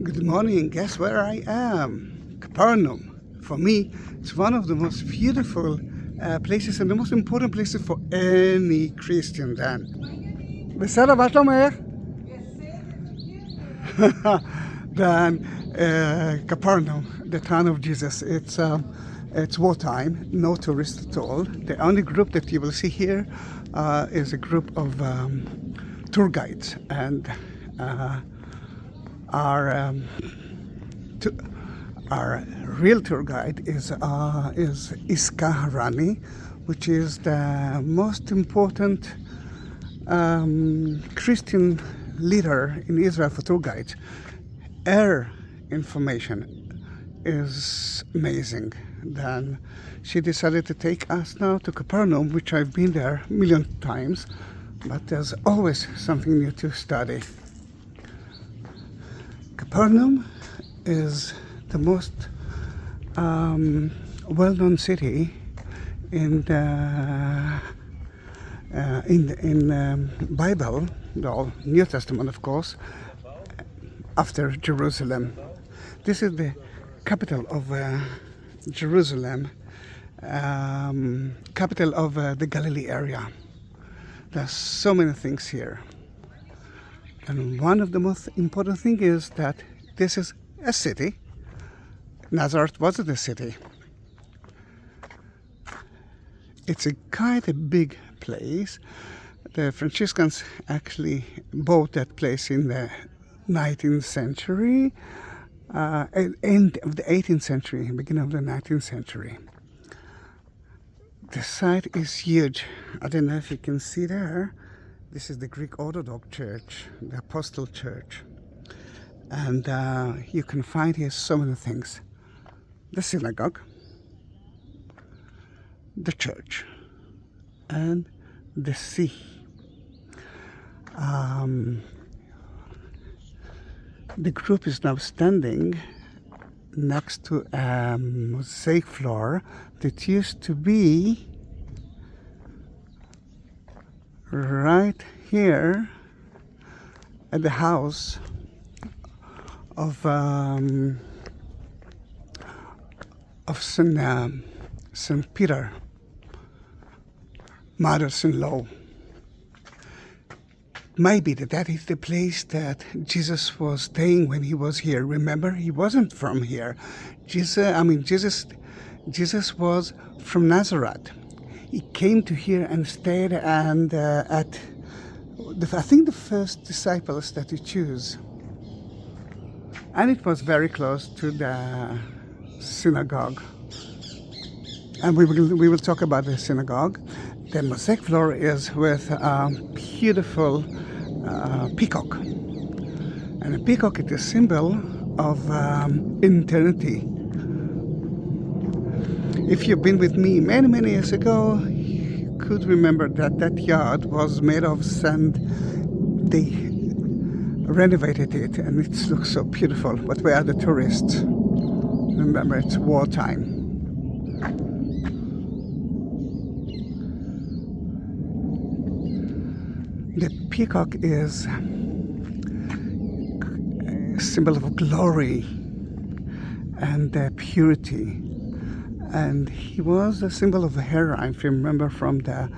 Good morning. Guess where I am? Capernaum. For me, it's one of the most beautiful places and the most important places for any Christian then. בסדר, מה שלומך? Then Capernaum, the town of Jesus. It's wartime, no tourists at all. The only group that you will see here is a group of tour guides, and our real tour guide is Iska Rani, which is the most important Christian leader in Israel for tour guides. Her information is amazing. Then she decided to take us now to Capernaum, which I've been there a million times, but there's always something new to study. Capernaum is the most well-known city in the Bible, the New Testament, of course, after Jerusalem. This is the capital of Jerusalem, capital of the Galilee area. There's so many things here. And one of the most important things is that this is a city. Nazareth wasn't a city. It's quite a big place. The Franciscans actually bought that place in the 19th century, end of the 18th century, beginning of the 19th century. The site is huge. I don't know if you can see there. This is the Greek Orthodox Church, the Apostle Church. And you can find here so many things. The synagogue, the church, and the sea. The group is now standing next to a mosaic floor that used to be right here at the house of Saint Peter, mother-in-law. Maybe that is the place that Jesus was staying when he was here. Remember, he wasn't from here. Jesus was from Nazareth. He came to here and stayed, and I think the first disciples that he chose. And it was very close to the synagogue. And we will talk about the synagogue. The mosaic floor is with beautiful peacock. And a peacock is a symbol of eternity. If you've been with me many, many years ago, you could remember that yard was made of sand. They renovated it and it looks so beautiful. But where are the tourists? Remember, it's wartime. The peacock is a symbol of glory and purity. And he was a symbol of Hera, if you remember from the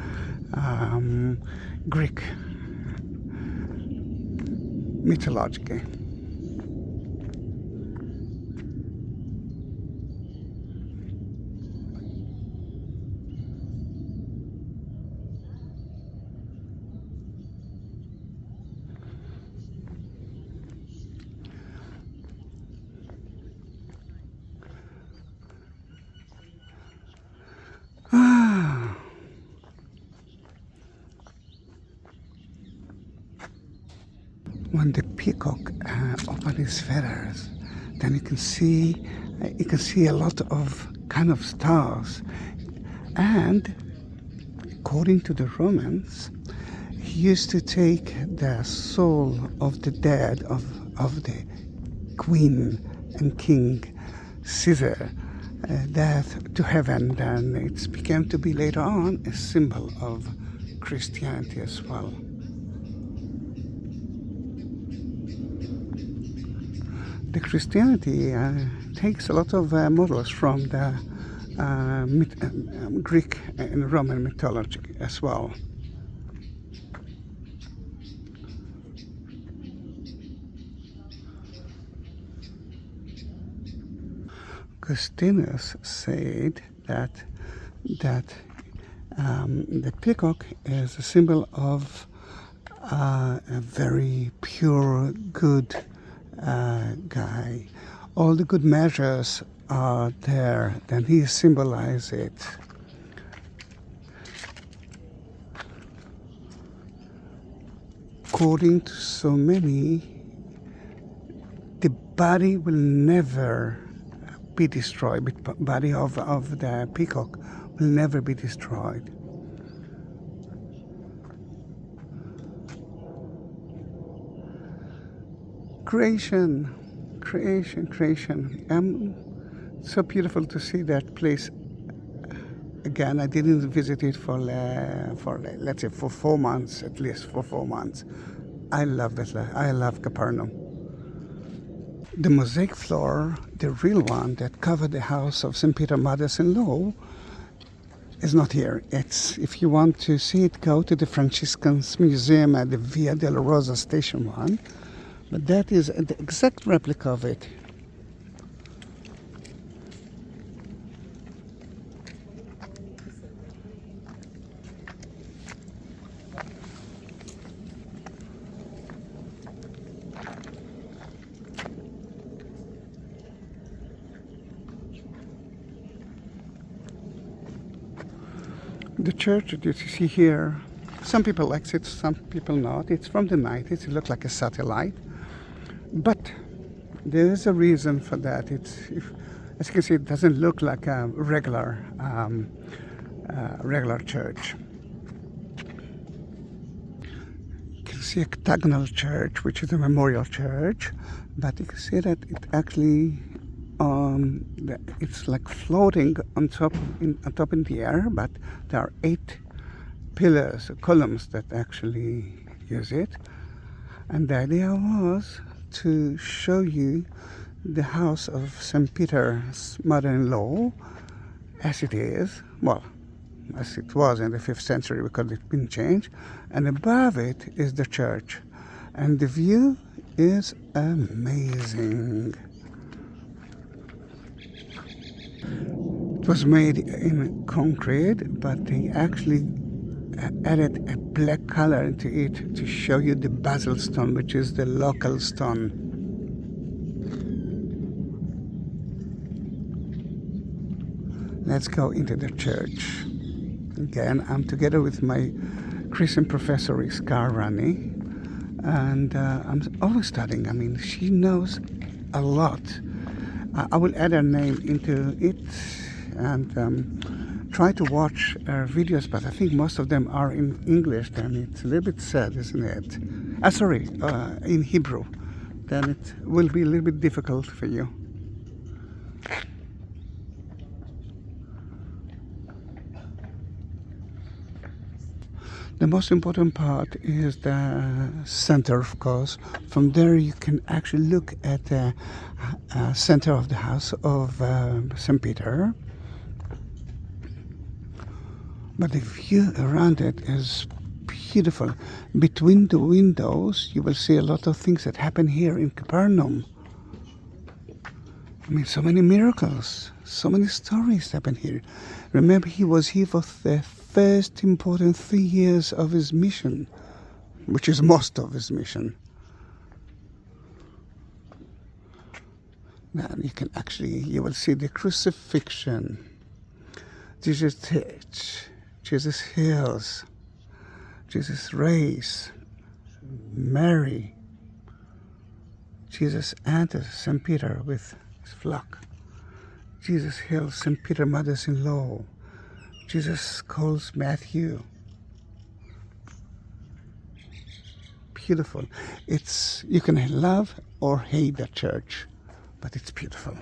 Greek mythology. When the peacock opens his feathers, then you can see a lot of kind of stars. And according to the Romans, he used to take the soul of the dead of the queen and king Caesar death to heaven. Then it became to be later on a symbol of Christianity as well. The Christianity takes a lot of models from the Greek and Roman mythology as well. Augustinus said that the peacock is a symbol of a very pure, good guy. All the good measures are there, then he symbolizes it. According to so many, the body will never be destroyed. The body of the peacock will never be destroyed. Creation. So beautiful to see that place again. I didn't visit it for let's say for 4 months, at least for 4 months. I love it. I love Capernaum. The mosaic floor, the real one that covered the house of St. Peter Mothers-in-Law, is not here. It's, if you want to see it, go to the Franciscans Museum at the Via della Rosa Station 1. But that is the exact replica of it. The church that you see here, some people like it, some people not. It's from the 90s. It looks like a satellite. But there is a reason for that. As you can see, it doesn't look like a regular church. You can see octagonal church, which is a memorial church, but you can see that it actually it's like floating on top in the air. But there are 8 pillars, columns that actually use it, and the idea was to show you the house of St. Peter's mother-in-law as it is, well, as it was in the 5th century, because it's been changed, and above it is the church, and the view is amazing. It was made in concrete, but they actually added a black color into it to show you the basil stone, which is the local stone. Let's go into the church. Again, I'm together with my Christian professor, Rani, and I'm always studying. I mean, she knows a lot. I will add her name into it and try to watch videos, but I think most of them are in English, then it's a little bit sad, isn't it? In Hebrew. Then it will be a little bit difficult for you. The most important part is the center, of course. From there you can actually look at the center of the house of St. Peter. But the view around it is beautiful. Between the windows, you will see a lot of things that happen here in Capernaum. I mean, so many miracles, so many stories happen here. Remember, he was here for the first important 3 years of his mission, which is most of his mission. Now you will see the crucifixion. Jesus teach, Jesus heals, Jesus raised, Mary. Jesus enters St. Peter with his flock. Jesus heals St. Peter Mothers-in-Law. Jesus calls Matthew. Beautiful. You can love or hate the church, but it's beautiful.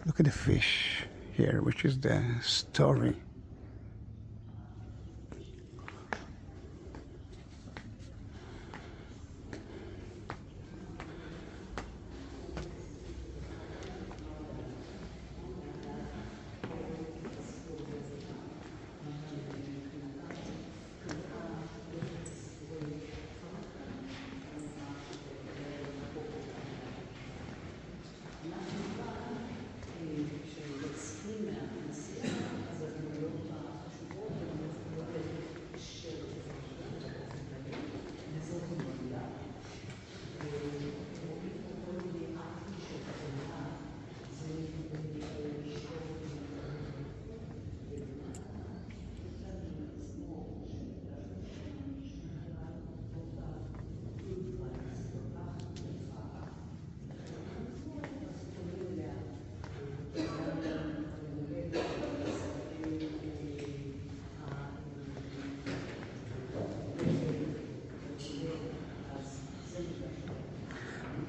Look at the fish here, which is the story.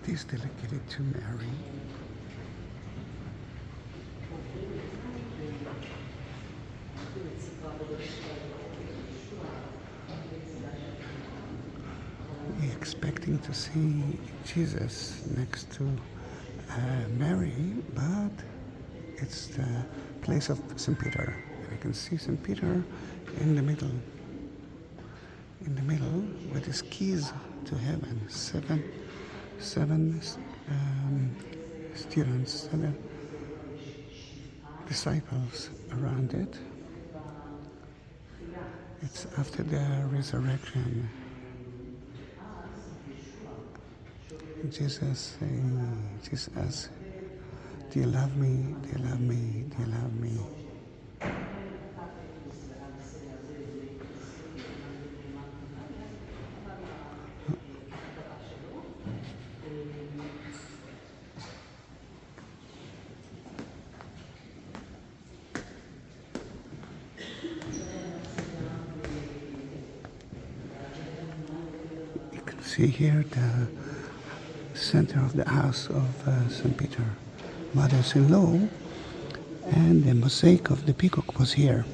is dedicated to Mary. We're expecting to see Jesus next to Mary, but it's the place of St. Peter. You can see St. Peter in the middle with his keys to heaven. Seven students, 7 disciples around it. It's after the resurrection. Jesus asks, do you love me? Do you love me? Do you love me? You can see here the center of the house of St. Peter, mothers-in-law, and the mosaic of the Peacock was here.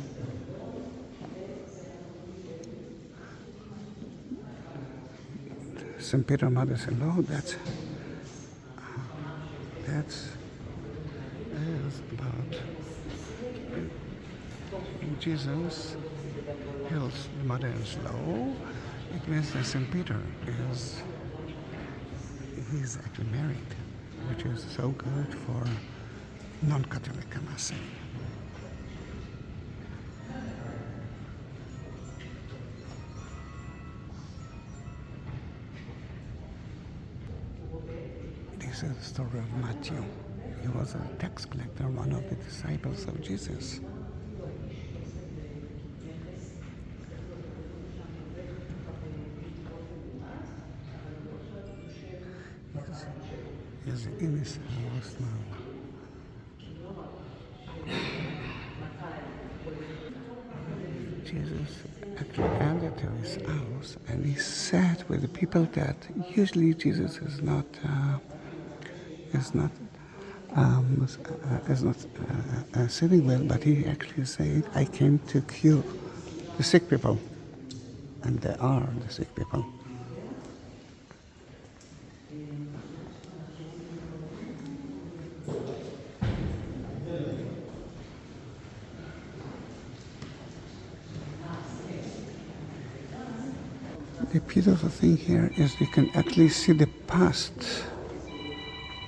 St. Peter, mothers-in-law, that's is about Jesus heals the mother-in-law. It means that St. Peter he's actually married, which is so good for non-Catholic, I must say. This is the story of Matthew. He was a tax collector, one of the disciples of Jesus. He's in his house now. Jesus actually entered to his house and he sat with the people that usually Jesus is not sitting with, but he actually said, I came to cure the sick people, and they are the sick people. The beautiful thing here is you can actually see the past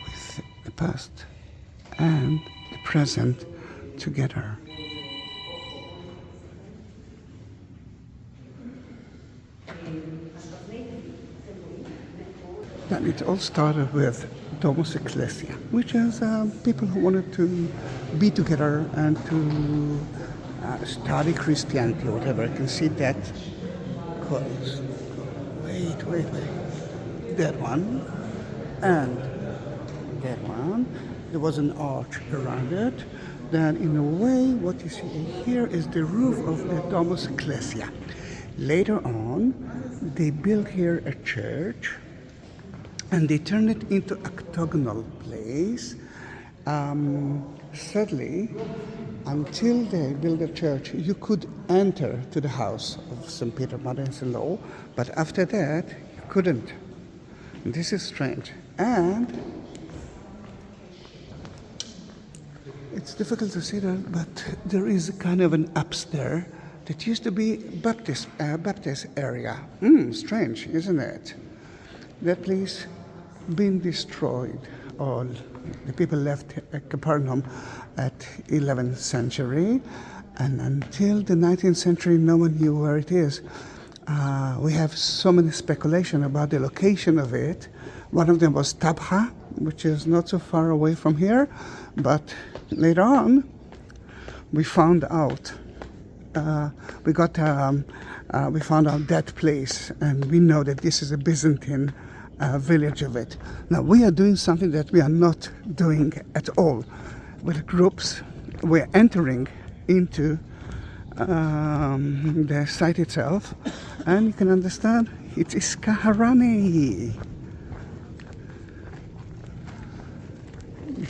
with the past and the present together. And it all started with Domus Ecclesia, which is people who wanted to be together and to study Christianity or whatever. You can see that close. Wait. That one and that one. There was an arch around it. Then in a way, what you see here is the roof of the Domus Ecclesia. Later on, they built here a church and they turned it into octagonal place. Sadly, until they built a church, you could enter to the house of St. Peter, mother-in-law, but after that, you couldn't. And this is strange. And it's difficult to see that, but there is a kind of an upstairs that used to be Baptist area. Strange, isn't it? That place been destroyed. All the people left Capernaum at 11th century, and until the 19th century, no one knew where it is. We have so many speculation about the location of it. One of them was Tabha, which is not so far away from here, but later on, we found out. We found out that place, and we know that this is a Byzantine village of it. Now we are doing something that we are not doing at all. With groups, we're entering into the site itself, and you can understand it is Kaharani.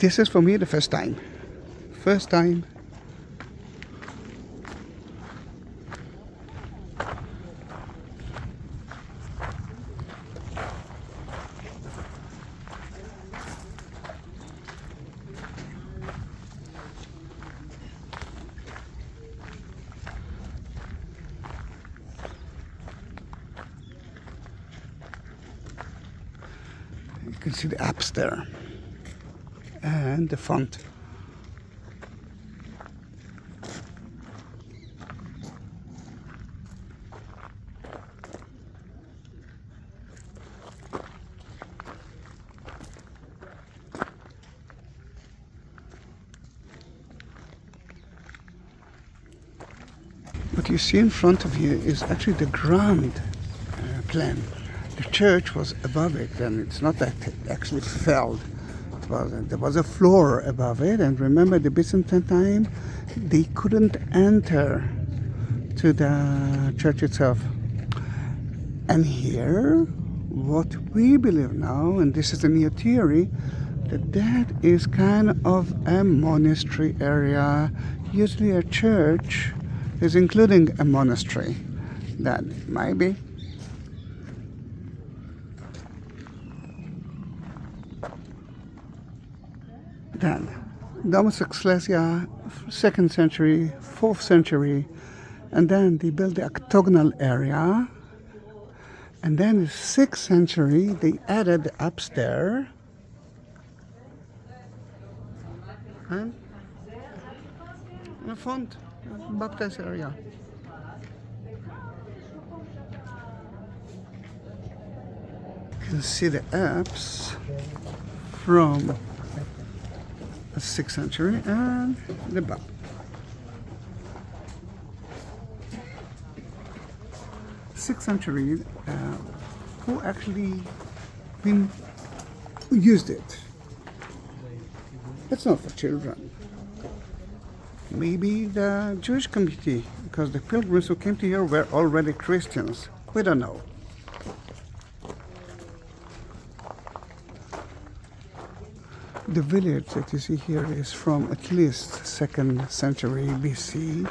This is for me the first time. First time. You can see the apse there and the font. What you see in front of you is actually the ground plan. The church was above it, and it's not that it actually fell. There was a floor above it, and remember the Byzantine time, they couldn't enter to the church itself. And here, what we believe now, and this is a new theory, that is kind of a monastery area. Usually a church is including a monastery. That might be. Then, Domus Ecclesia, 2nd century, 4th century, and then they built the octagonal area, and then in the 6th century they added the upstairs, and a font, baptist area. You can see the apse from the 6th century and the back. Sixth century, who actually used it? It's not for children. Maybe the Jewish community, because the pilgrims who came to here were already Christians. We don't know. The village that you see here is from at least 2nd century BC,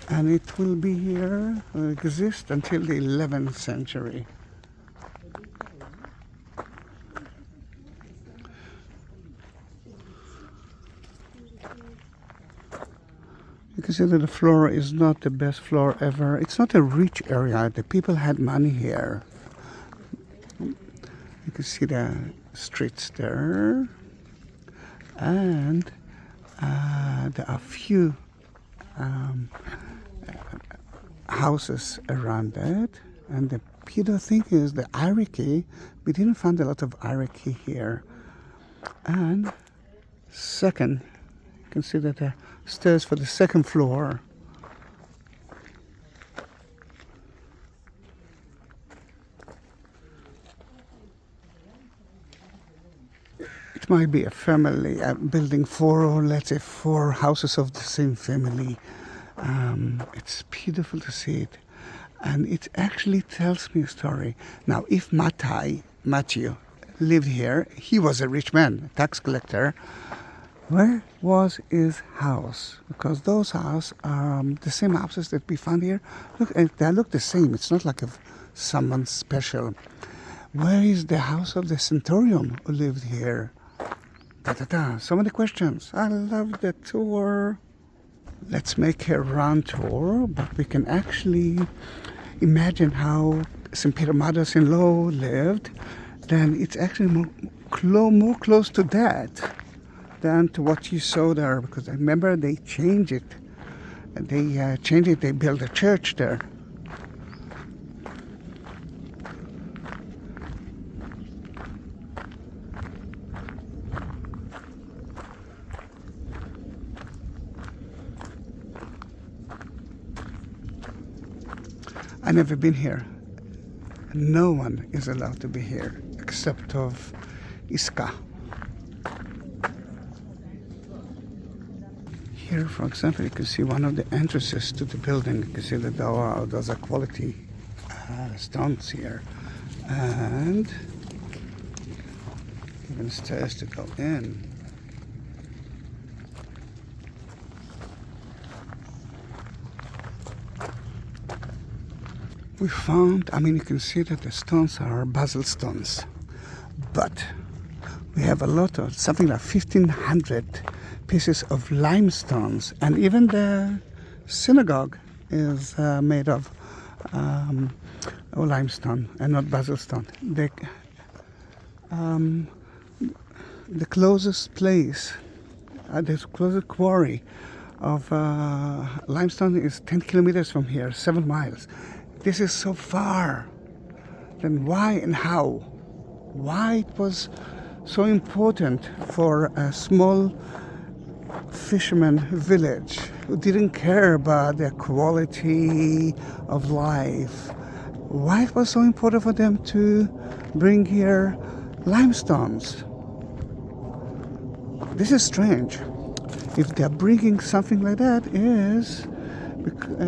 and it will be here, exist until the 11th century. You can see that the floor is not the best floor ever. It's not a rich area. The people had money here. You can see the streets there, and there are few houses around it. And the beautiful thing is the hierarchy. We didn't find a lot of hierarchy here. And second, you can see that the stairs for the 2nd floor. It might be a family building 4, or let's say 4 houses of the same family. It's beautiful to see it, and it actually tells me a story. Now, if Matthew lived here, he was a rich man, a tax collector. Where was his house? Because those houses are the same houses that we found here. Look, they look the same. It's not like someone special. Where is the house of the centurion who lived here? So many questions. I love the tour. Let's make a round tour, but we can actually imagine how St. Peter's mother-in-law lived. Then it's actually more close to that than to what you saw there, because I remember they changed it. They built a church there. I've never been here. No one is allowed to be here except of Iska. Here, for example, you can see one of the entrances to the building. You can see that those are quality stones here. And even stairs to go in. We found, you can see that the stones are basalt stones, but we have a lot of, something like 1,500 pieces of limestones, and even the synagogue is made of limestone and not basalt stone. The closest place, the closest quarry of limestone is 10 kilometers from here, 7 miles. This is so far. Then why and how? Why it was so important for a small fisherman village who didn't care about their quality of life? Why it was so important for them to bring here limestones? This is strange. If they're bringing something like that, is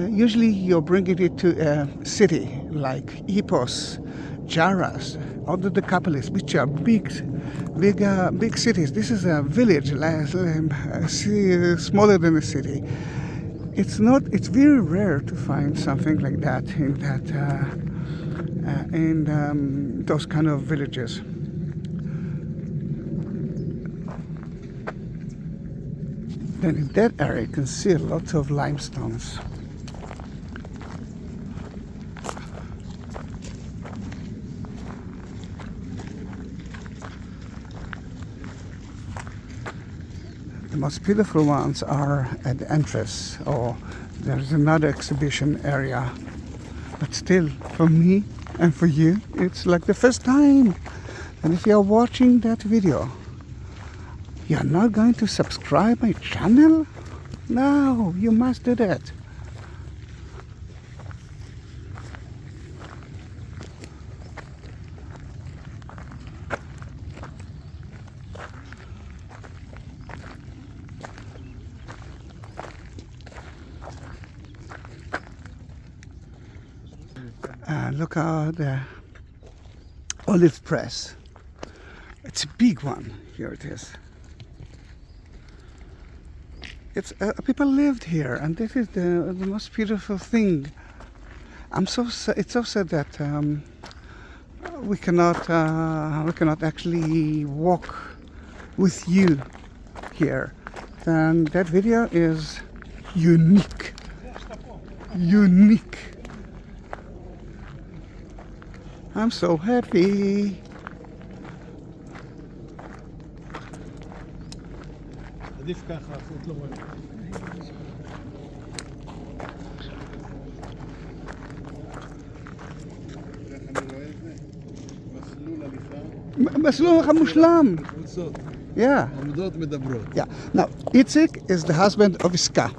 usually you're bringing it to a city like Epos, Jaras, or the Decapolis, which are big cities. This is a village, smaller than a city. It's very rare to find something like that in those kind of villages. Then in that area you can see a lot of limestones. The most beautiful ones are at the entrance, or there's another exhibition area. But still, for me and for you, it's like the first time. And if you're watching that video, you're not going to subscribe my channel? No, you must do that. Look at the olive press. It's a big one. Here it is. It's people lived here, and this is the most beautiful thing. It's so sad that we cannot actually walk with you here. And that video is unique. I'm so happy. עדיף ככה, החוט לא רואה. איך אני רואה את זה? מסלול הליכה. מסלול הליכה מושלם. קבוצות. Yeah. עמדות מדברות. Yeah. Now, Itzik is the husband of Iska.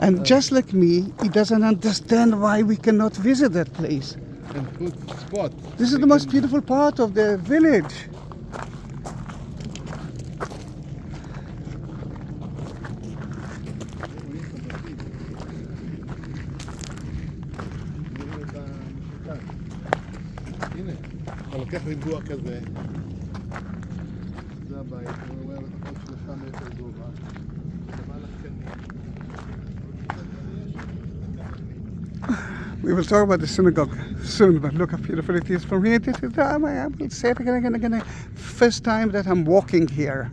And just like me, he doesn't understand why we cannot visit that place. And put spot. This is the most beautiful part of the village. הנה, אתה לוקח ריבוע כזה. זה הבית, הוא רואה לפחות 3 מטר גובה. למעלה קטנים. We will talk about the synagogue soon, but look how beautiful it is from here. This is, I will say it again. First time that I'm walking here.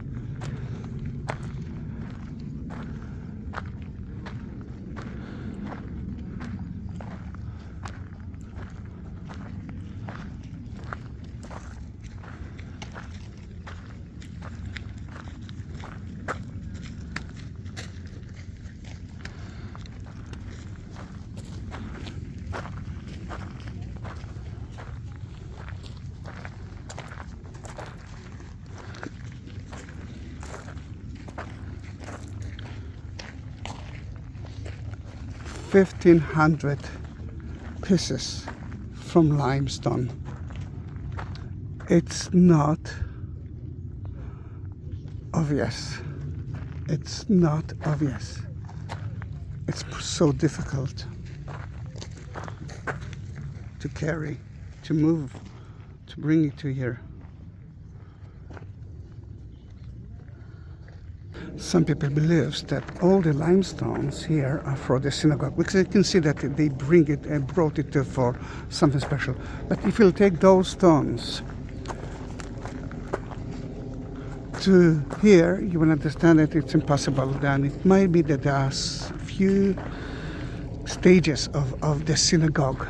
$1,500 pieces from limestone. It's not obvious. It's not obvious. It's so difficult to carry, to move, to bring it to here. Some people believe that all the limestones here are for the synagogue, because you can see that they bring it and brought it for something special. But if you take those stones to here, you will understand that it's impossible. Then it might be that there are few stages of the synagogue.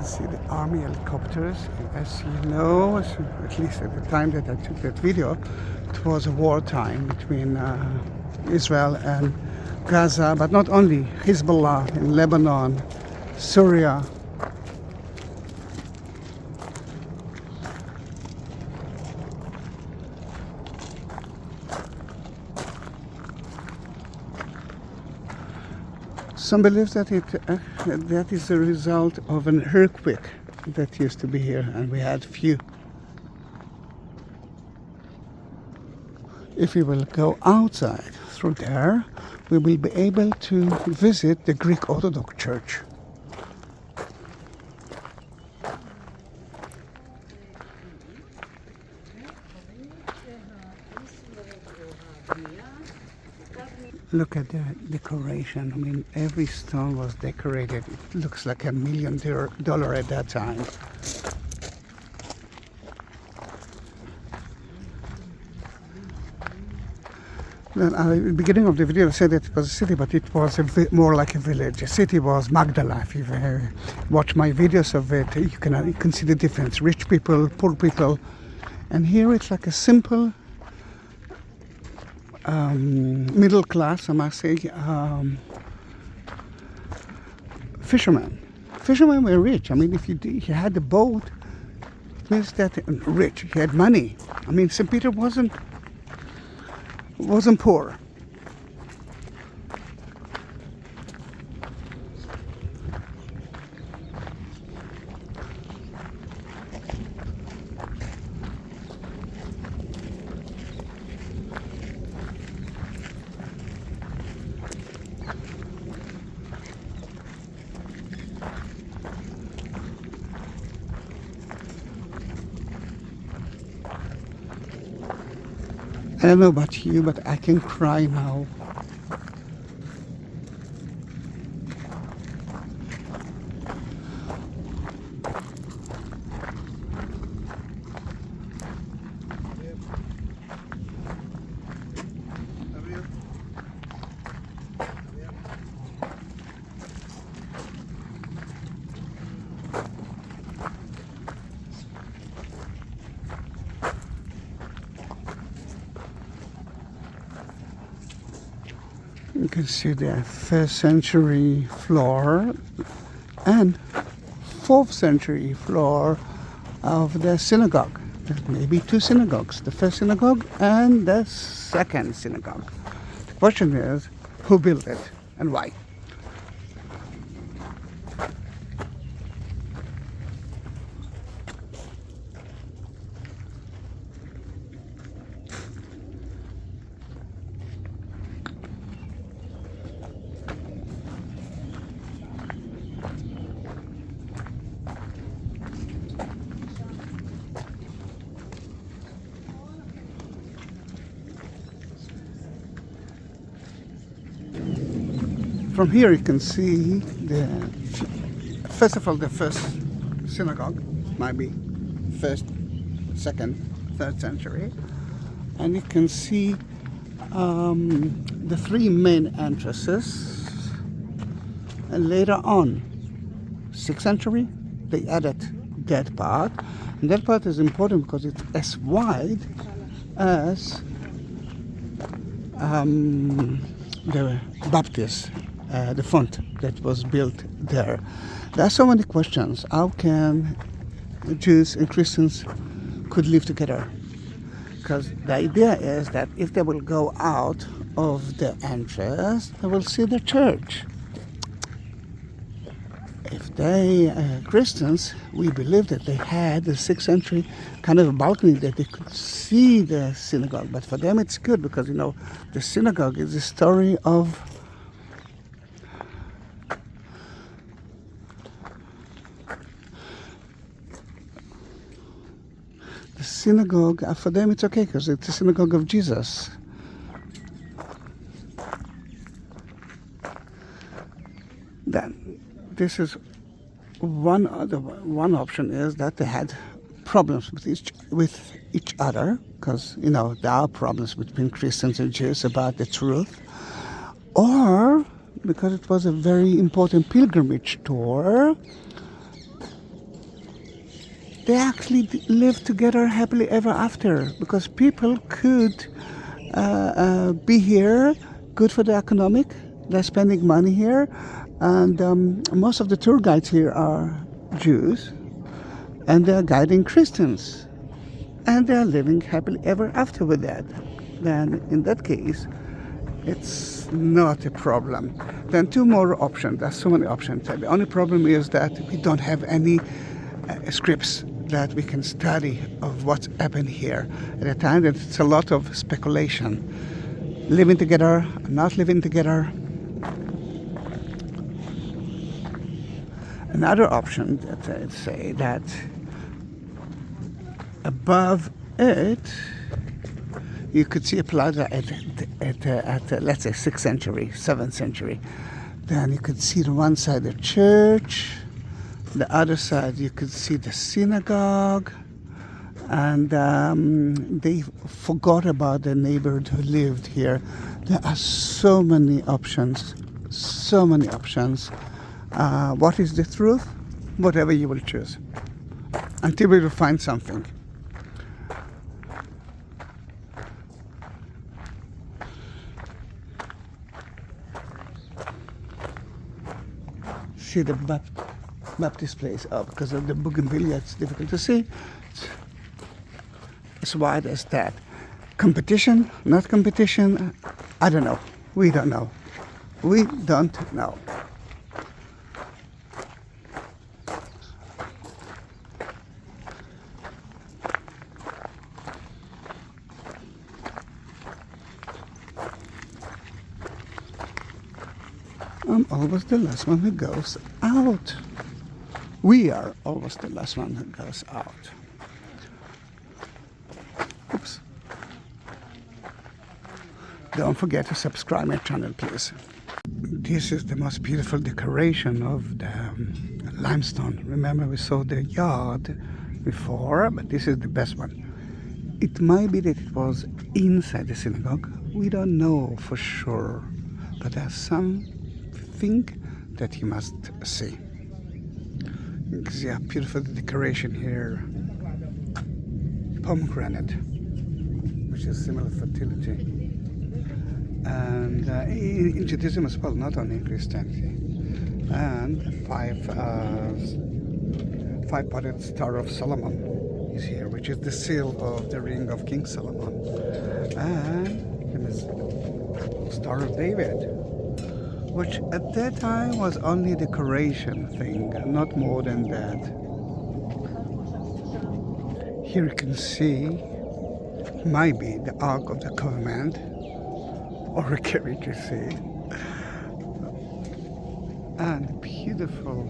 See the army helicopters. As you know, at least at the time that I took that video, it was a wartime between Israel and Gaza, but not only, Hezbollah in Lebanon, Syria. Some believe that that is the result of an earthquake that used to be here, and we had few. If we will go outside through there, we will be able to visit the Greek Orthodox Church. Look at the decoration. I mean, every stone was decorated. It looks like $1 million at that time. Then at the beginning of the video I said that it was a city, but it was more like a village. A city was Magdala. If you watch my videos of it, you can see the difference. Rich people, poor people. And here it's like a simple middle class, I must say, fishermen. Fishermen were rich. I mean, if you had a boat, it means that rich. He had money. I mean, St. Peter wasn't poor. I don't know about you, but I can cry now. You can see the 1st century floor and 4th century floor of the synagogue. There may be 2 synagogues, the 1st synagogue and the 2nd synagogue. The question is, who built it and why? From here you can see first of all the first synagogue, might be first, second, third century, and you can see the three main entrances, and later on, 6th century, they added that part, and that part is important because it's as wide as the Baptist, the font that was built there. There are so many questions. How can Jews and Christians could live together? Because the idea is that if they will go out of the entrance, they will see the church. If they Christians, we believe that they had the 6th century kind of a balcony that they could see the synagogue. But for them it's good because, the synagogue is the story of the synagogue. For them it's okay because it's the synagogue of Jesus. Then this is one option is that they had problems with each other because there are problems between Christians and Jews about the truth, or because it was a very important pilgrimage tour. They actually lived together happily ever after because people could be here, good for the economic. They're spending money here. And most of the tour guides here are Jews, and they're guiding Christians, and they're living happily ever after with that. Then, in that case, it's not a problem. Then two more options. There's so many options. The only problem is that we don't have any scripts that we can study of what's happened here at a time. That it's a lot of speculation. Living together, not living together. Another option that I'd say that above it you could see a plaza at let's say 6th century, 7th century. Then you could see the one side the church, the other side you could see the synagogue, and they forgot about the neighborhood who lived here. There are so many options. What is the truth? Whatever you will choose. Until we will find something. See the Baptist place. Because of the bougainvillea, it's difficult to see. It's as wide as that. Competition, not competition, I don't know. We don't know. I'm always the last one who goes out. We are always the last one who goes out. Oops. Don't forget to subscribe my channel, please. This is the most beautiful decoration of the limestone. Remember we saw the yard before, but this is the best one. It might be that it was inside the synagogue. We don't know for sure, but there's something that you must see. You can see how beautiful the decoration here. Pomegranate, which is symbol of fertility. And in Judaism as well, not only in Christianity. And five-pointed Star of Solomon is here, which is the seal of the ring of King Solomon. And the Star of David, which at that time was only a decoration thing, not more than that. Here you can see, might be the Ark of the Covenant, or a carriage, you see, and beautiful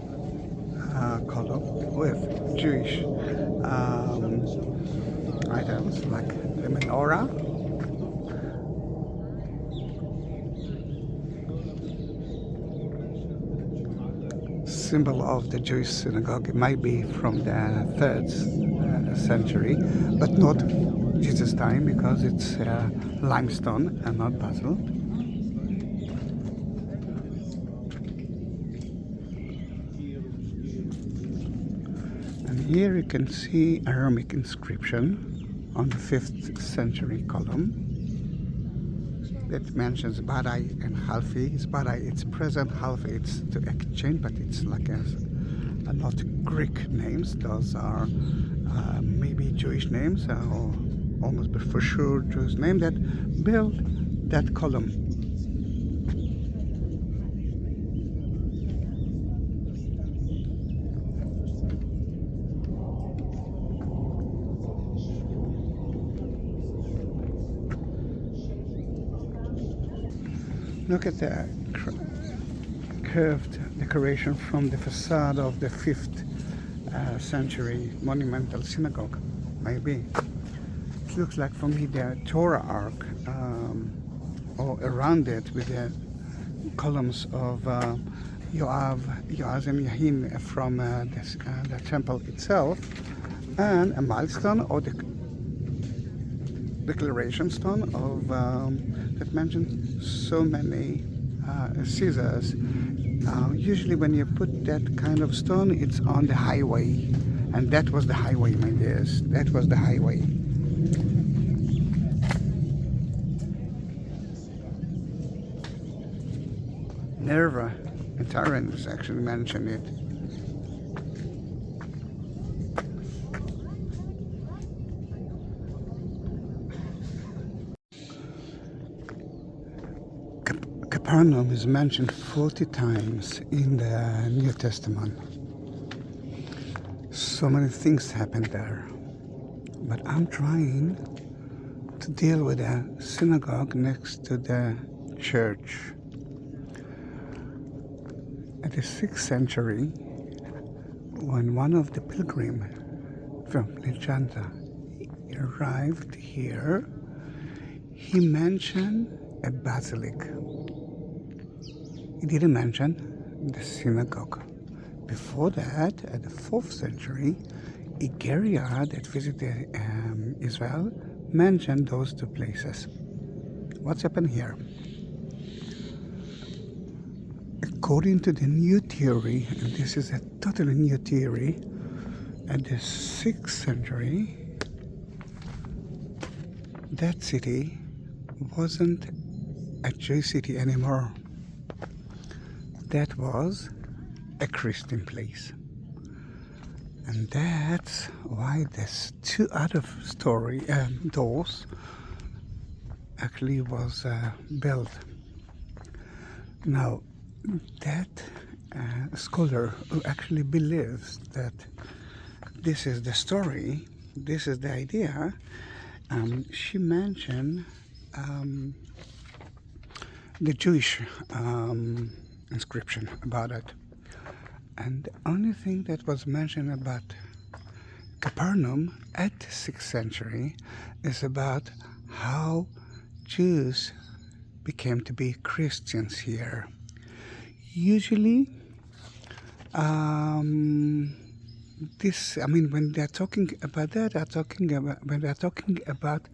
column with Jewish items like the menorah, symbol of the Jewish synagogue. It might be from the 3rd century, but not Jesus' time, because it's limestone and not basalt. And here you can see Aramaic inscription on the 5th century column that mentions Badai and Halfi. It's Badai, it's present, Halfi, it's to exchange, but it's like not Greek names. Those are maybe Jewish names, or almost but for sure Jewish name that built that column. Look at the curved decoration from the facade of the 5th century monumental synagogue, maybe. It looks like for me the Torah ark, or around it with the columns of Yoav, Yoaz and Yahin from the temple itself, and a milestone or the declaration stone of that mentions so many Caesars. Usually when you put that kind of stone, it's on the highway, and that was the highway, my dears. That was the highway. Nerva and Tyrannus actually mention it. Capernaum is mentioned 40 times in the New Testament. So many things happened there. But I'm trying to deal with a synagogue next to the church. At the 6th century, when one of the pilgrims from Legenda arrived here, he mentioned a basilic. He didn't mention the synagogue. Before that, at the 4th century, Igeria that visited Israel mentioned those two places. What's happened here? According to the new theory, and this is a totally new theory, at the 6th century, that city wasn't a Jewish city anymore. That was a Christian place. And that's why there's two other doors actually was built. Now, that scholar who actually believes that this is the story, this is the idea, she mentioned the Jewish inscription about it. And the only thing that was mentioned about Capernaum at the 6th century is about how Jews became to be Christians here. Usually, when they're talking about that, when they're talking about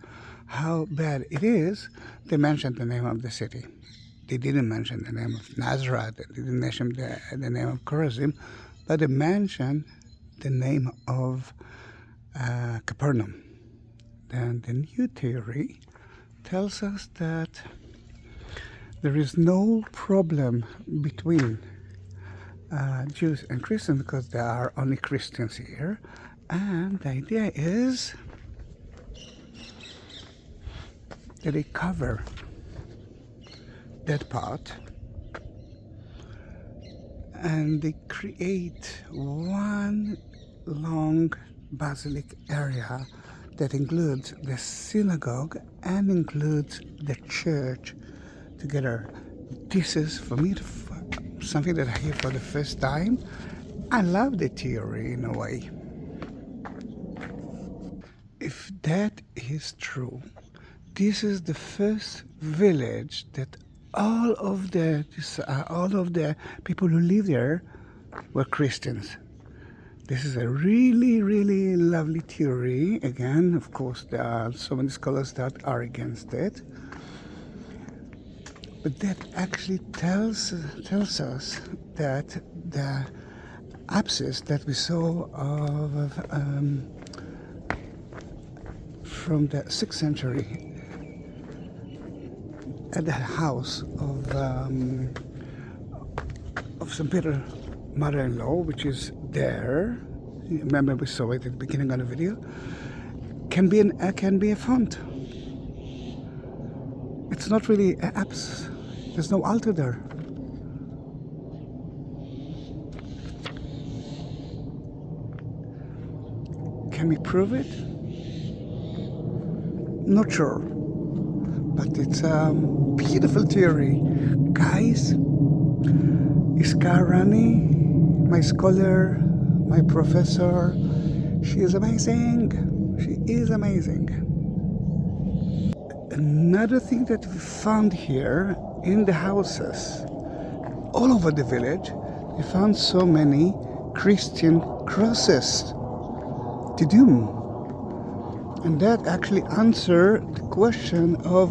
how bad it is, they mention the name of the city. They didn't mention the name of Nazareth, they didn't mention the name of Chorazim, but they mentioned the name of Capernaum. Then the new theory tells us that there is no problem between Jews and Christians because there are only Christians here. And the idea is that they cover that part and they create one long basilic area that includes the synagogue and includes the church together. This is, for me, something that I hear for the first time. I love the theory in a way. If that is true, this is the first village that all of the people who live there were Christians. This is a really, really lovely theory. Again, of course, there are so many scholars that are against it. But that actually tells us that the apsis that we saw from the 6th century at the house of St. Peter mother-in-law, which is there. Remember we saw it at the beginning of the video. Can be a font. It's not really an apse. There's no altar there. Can we prove it? Not sure. But it's a beautiful theory. Guys, Iskarani, my scholar, my professor, she is amazing. She is amazing. Another thing that we found here in the houses, all over the village, we found so many Christian crosses. Tidum. And that actually answered the question of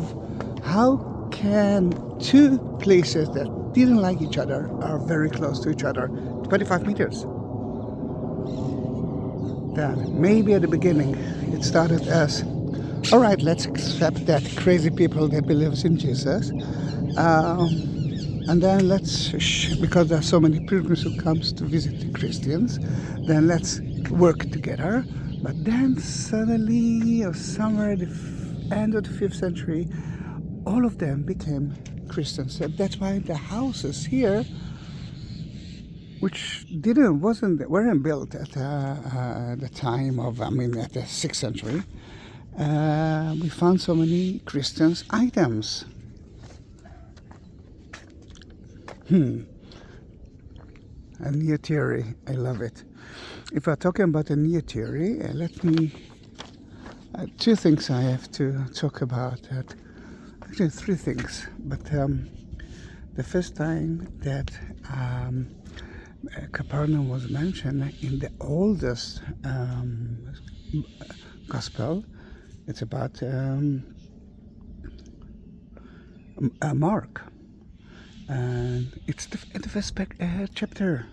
how can two places that didn't like each other are very close to each other, 25 meters. Then maybe at the beginning it started as, all right, let's accept that crazy people that believes in Jesus, and then because there are so many pilgrims who comes to visit the Christians, then let's work together. But then suddenly, or somewhere at the end of the 5th century, all of them became Christians. So that's why the houses here, which weren't built at the time of, at the 6th century, we found so many Christians items. A new theory, I love it. If we're talking about a new theory, two things I have to talk about. Actually, three things. But the first time that Capernaum was mentioned in the oldest gospel, it's about Mark. And it's the first chapter.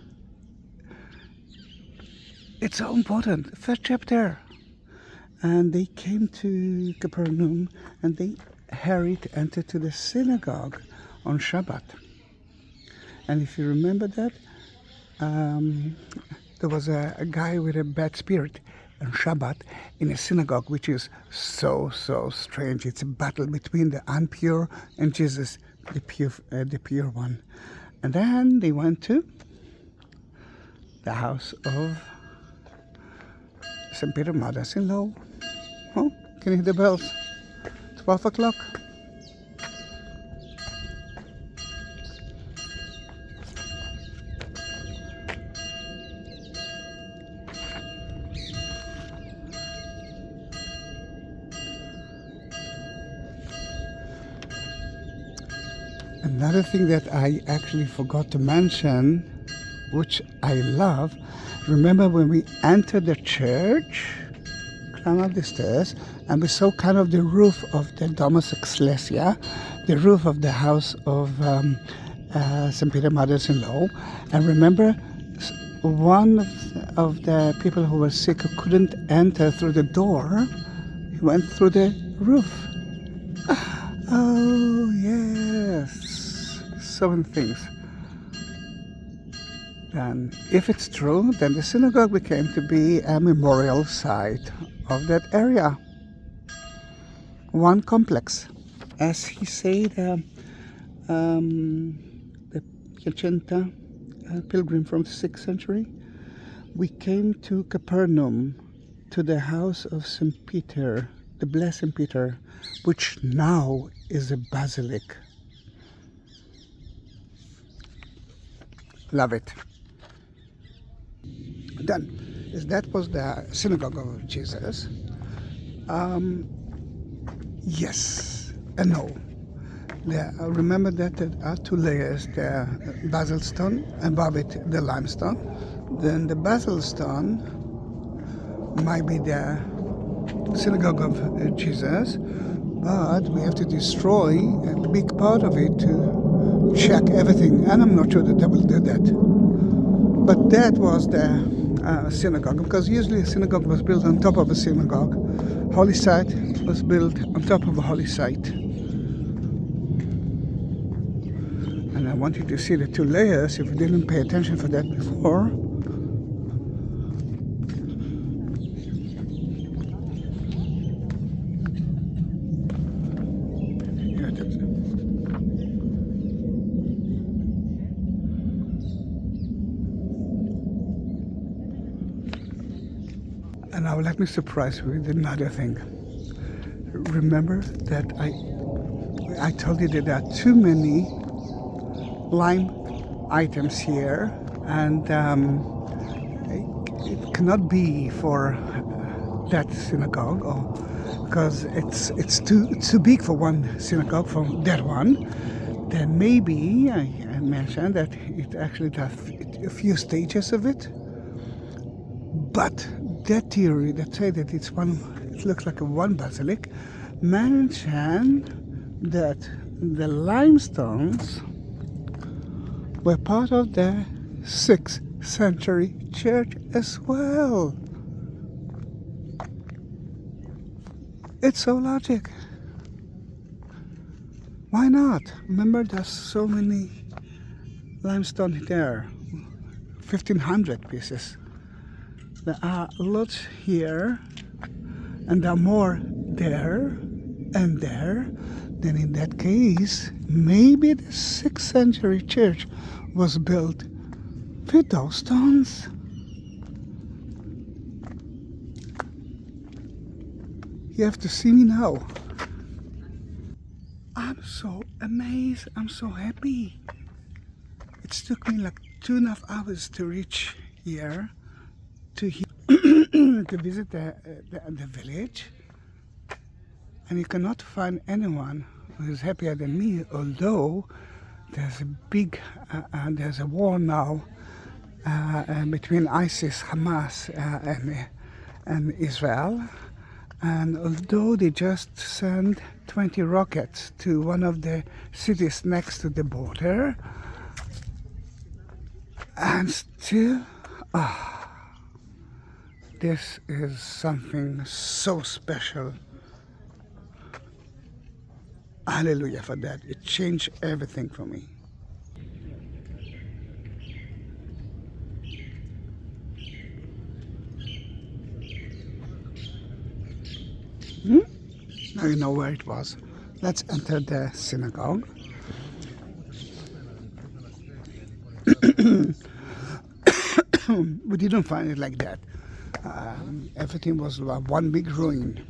It's so important, first chapter. And they came to Capernaum and they entered to the synagogue on Shabbat. And if you remember that, there was a guy with a bad spirit on Shabbat in a synagogue, which is so strange. It's a battle between the impure and Jesus, the pure one. And then they went to the house of St. Peter mother-in-law. Oh, can you hear the bells? 12 o'clock. Another thing that I actually forgot to mention, which I love, remember when we entered the church, climbed up the stairs, and we saw kind of the roof of the Domus Ecclesia, the roof of the house of St. Peter mother-in-law. And remember, one of the people who were sick who couldn't enter through the door, he went through the roof. Oh, yes. So many things. And if it's true, then the synagogue became to be a memorial site of that area. One complex. As he said, the Piacenta pilgrim from the 6th century, we came to Capernaum, to the house of St. Peter, the Blessed Peter, which now is a basilic. Love it. Then, that was the synagogue of Jesus. Yes and no. Remember that there are two layers: the basalt stone, above it the limestone. Then the basalt stone might be the Synagogue of Jesus, but we have to destroy a big part of it to check everything, and I'm not sure that they will do that. But that was the synagogue, because usually a synagogue was built on top of a synagogue. Holy site was built on top of a holy site. And I want you to see the two layers, if you didn't pay attention for that before. And now let me surprise you with another thing. Remember that I told you that there are too many lime items here, and it cannot be for that synagogue, or because it's too big for one synagogue, for that one. Then maybe I mentioned that it actually has a few stages of it. But that theory that say that it looks like a one basilic, mentioned that the limestones were part of the 6th century church as well. It's so logic. Why not? Remember, there's so many limestone there, 1,500 pieces. There are lots here, and there are more there and there. Then in that case, maybe the 6th century church was built with those stones. You have to see me now. I'm so amazed. I'm so happy. It took me like 2.5 hours to reach here. To visit the village, and you cannot find anyone who is happier than me, although there's a war now between ISIS, Hamas, and Israel, and although they just sent 20 rockets to one of the cities next to the border, and still this is something so special. Hallelujah for that. It changed everything for me. Now you know where it was. Let's enter the synagogue. We didn't find it like that. Everything was one big ruin.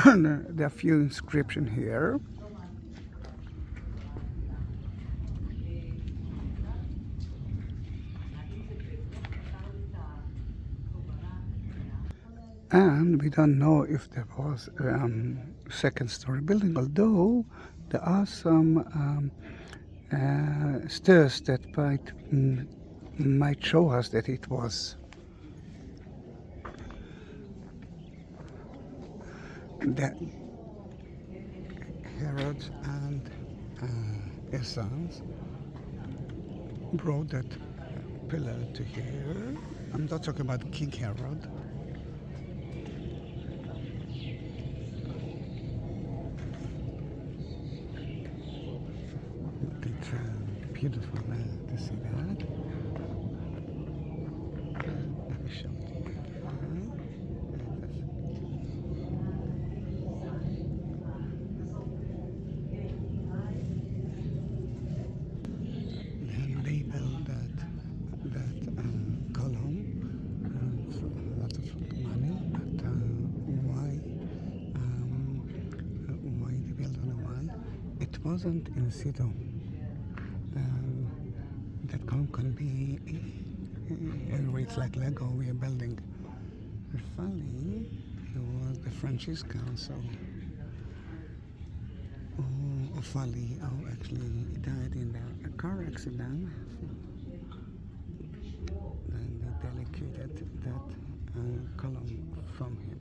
There are a few inscriptions here. And we don't know if there was a second story building, although there are some stairs that might show us that it was. That Herod and his sons brought that pillar to here. I'm not talking about King Herod. It's beautiful to see that. Let me show you. And they built that column for a lot of money, but why they built on a wall? It wasn't in situ. That column can be anywhere it's like Lego we are building. But finally, he was the Franciscan, so actually he died in a car accident. Then they dedicated that column for him.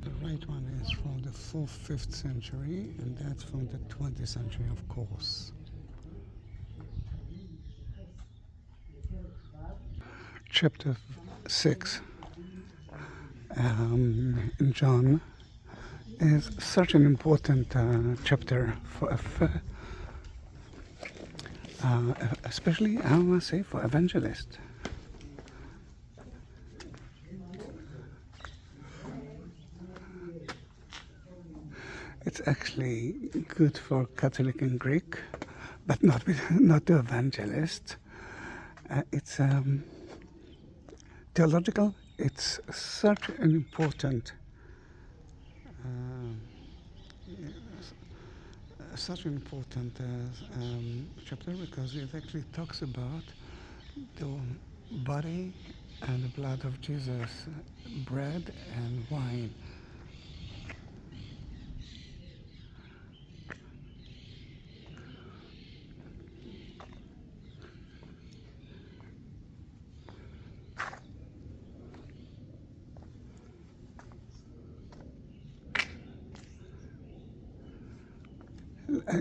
The right one is from the 4th, 5th century, and that's from the 20th century, of course. Chapter 6 in John is such an important chapter especially, I must say, for evangelists. It's actually good for Catholic and Greek, but not the evangelists. It's theological. It's such an important chapter because it actually talks about the body and the blood of Jesus, bread and wine.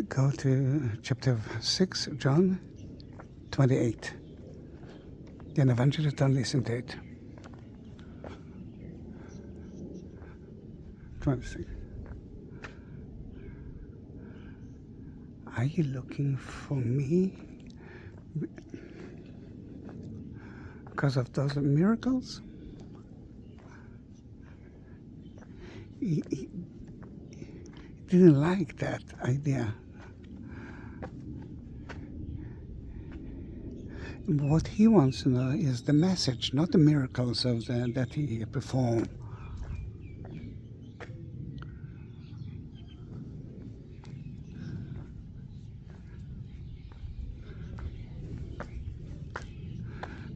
Go to chapter 6, John 28. The evangelists don't listen to it. 26. Are you looking for me because of those miracles? He didn't like that idea. What he wants to know is the message, not the miracles that he performed.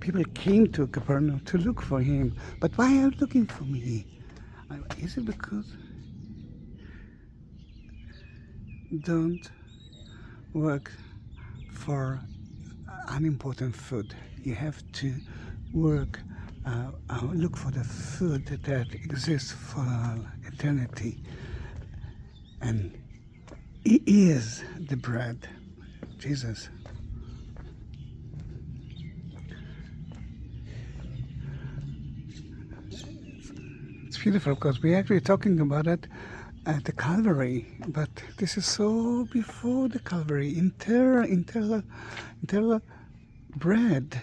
People came to Capernaum to look for him, but why are you looking for me? Is it because don't work for unimportant food? You have to work, look for the food that exists for eternity. And he is the bread, Jesus. It's beautiful because we're actually talking about it at the Calvary, but this is so before the Calvary, internal bread.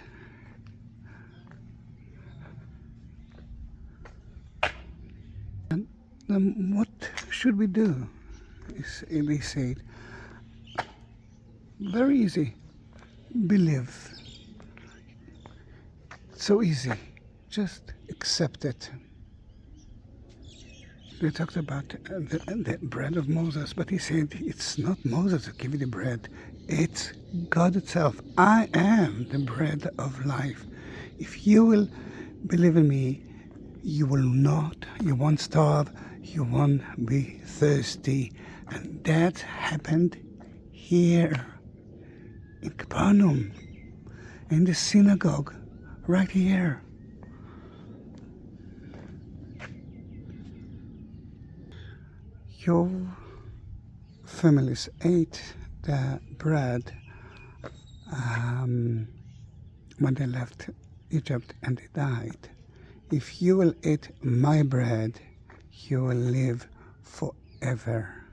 And what should we do? They said, very easy, believe. So easy, just accept it. They talked about the bread of Moses, but he said, it's not Moses who gave you the bread, it's God itself. I am the bread of life. If you will believe in me, you won't starve, you won't be thirsty. And that happened here in Capernaum, in the synagogue, right here. Your families ate the bread when they left Egypt and they died. If you will eat my bread, you will live forever.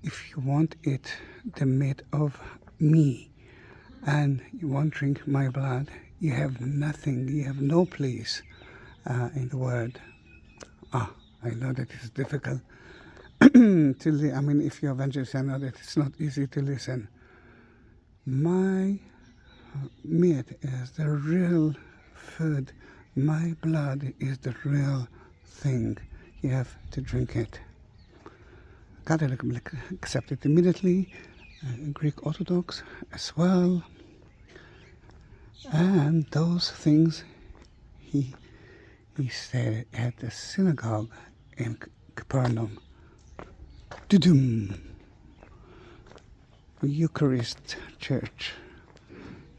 If you won't eat the meat of me and you won't drink my blood, you have nothing, you have no place in the word. I know that it's difficult if you're evangelist, I know that it's not easy to listen. My meat is the real food. My blood is the real thing. You have to drink it. Catholic will accept it immediately, Greek Orthodox as well, and those things he said at the synagogue in Capernaum. Dudum. Eucharist church,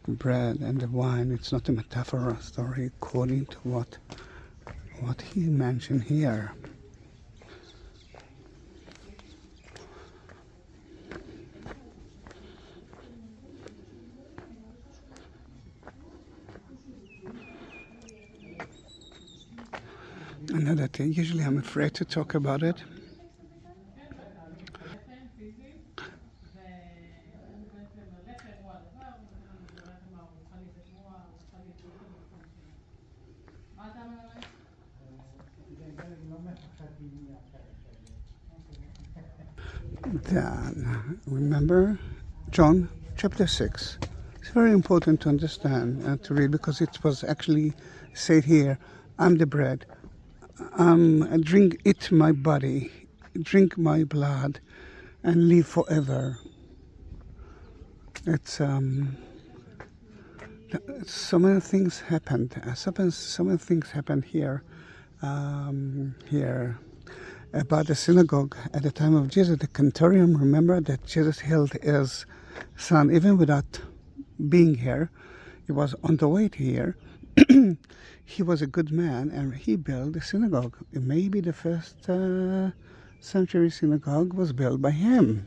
the bread and the wine. It's not a metaphor or a story according to what he mentioned here. Another thing, usually I'm afraid to talk about it. Then, remember John chapter 6. It's very important to understand and to read, because it was actually said here, I'm the bread, drink, eat my body, drink my blood, and live forever. It's so many things happened. So many things happened here. About the synagogue at the time of Jesus, the cantorium. Remember that Jesus healed his son even without being here. He was on the way here. He was a good man, and he built the synagogue. Maybe the first century synagogue was built by him.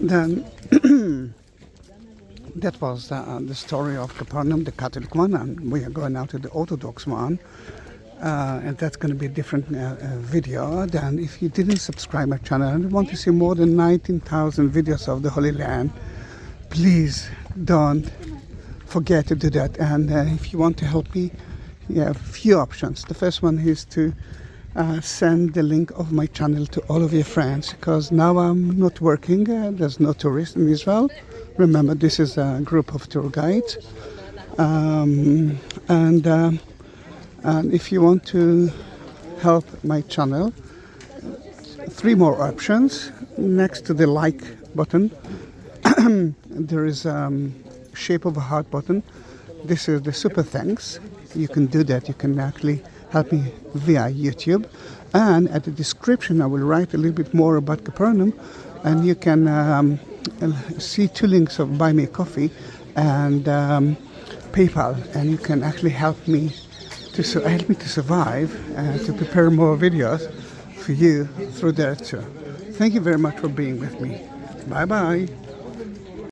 Then that was the story of Capernaum, the Catholic one, and we are going now to the Orthodox one, and that's going to be a different video. Then if you didn't subscribe my channel and want to see more than 19,000 videos of the Holy Land, please don't forget to do that. And if you want to help me, you have a few options. The first one is to send the link of my channel to all of your friends, because now I'm not working, there's no tourists in Israel. Remember, this is a group of tour guides, and if you want to help my channel, 3 more options. Next to the like button there is shape of a heart button. This is the super thanks. You can do that. You can actually help me via YouTube, and at the description I will write a little bit more about Capernaum, and you can see 2 links of Buy Me a Coffee and PayPal, and you can actually help me to survive and to prepare more videos for you through there too. Thank you very much for being with me. Bye bye.